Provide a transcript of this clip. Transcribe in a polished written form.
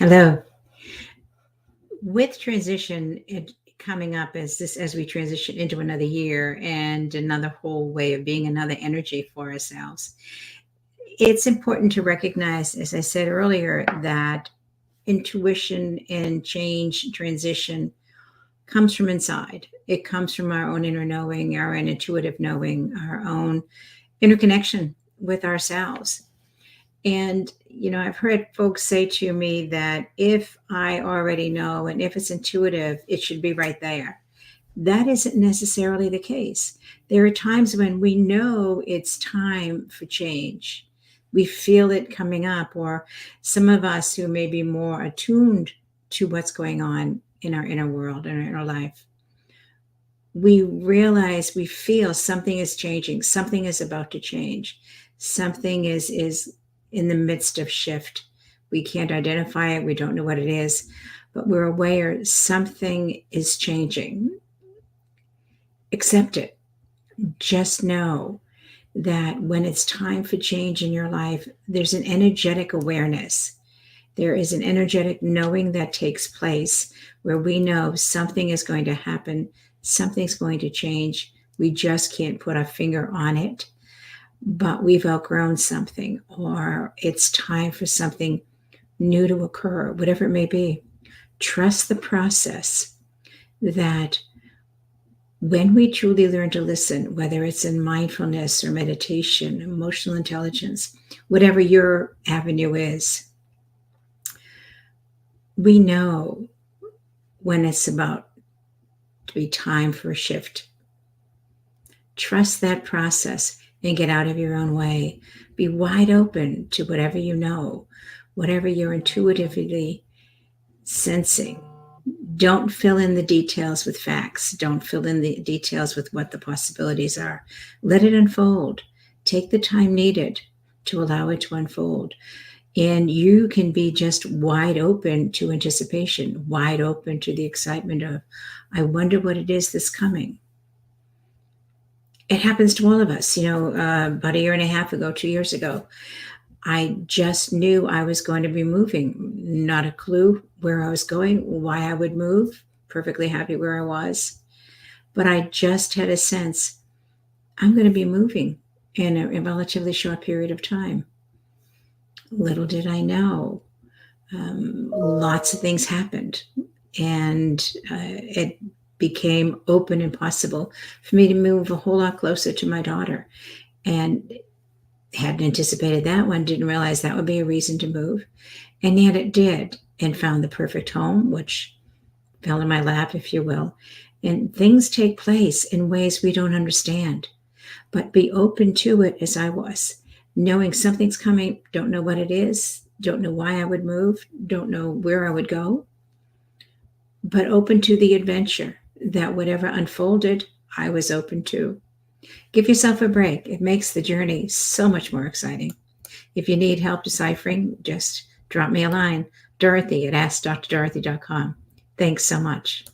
Hello. With transition coming up as we transition into another year and another whole way of being, another energy for ourselves, it's important to recognize, as I said earlier, that intuition and change, transition comes from inside. It comes from our own inner knowing, our own intuitive knowing, our own interconnection with ourselves. And, I've heard folks say to me that if I already know and if it's intuitive, it should be right there. That isn't necessarily the case. There are times when we know it's time for change. We feel it coming up, or some of us who may be more attuned to what's going on in our inner world, in our inner life, we realize, we feel something is changing, something is about to change, something is in the midst of shift. We can't identify it, we don't know what it is, but we're aware something is changing. Accept it. Just know that when it's time for change in your life, there's an energetic awareness. There is an energetic knowing that takes place where we know something is going to happen, something's going to change. We just can't put our finger on it, but we've outgrown something, or it's time for something new to occur, whatever it may be. Trust the process, that when we truly learn to listen, whether it's in mindfulness or meditation, emotional intelligence, whatever your avenue is, we know when it's about to be time for a shift. Trust that process and get out of your own way. Be wide open to whatever you know, whatever you're intuitively sensing. Don't fill in the details with facts. Don't fill in the details with what the possibilities are. Let it unfold. Take the time needed to allow it to unfold. And you can be just wide open to anticipation, wide open to the excitement of, I wonder what it is that's coming. It happens to all of us. About a year and a half ago, 2 years ago, I just knew I was going to be moving. Not a clue where I was going, why I would move. Perfectly happy where I was. But I just had a sense, I'm going to be moving in a relatively short period of time. Little did I know, lots of things happened, and it became open and possible for me to move a whole lot closer to my daughter. And hadn't anticipated that one, didn't realize that would be a reason to move. And yet it did, and found the perfect home, which fell in my lap, if you will. And things take place in ways we don't understand, but be open to it as I was, knowing something's coming, don't know what it is, don't know why I would move, don't know where I would go, but open to the adventure, that whatever unfolded, I was open to. Give yourself a break. It makes the journey so much more exciting. If you need help deciphering, just drop me a line, Dorothy at AskDrDorothy.com. Thanks so much.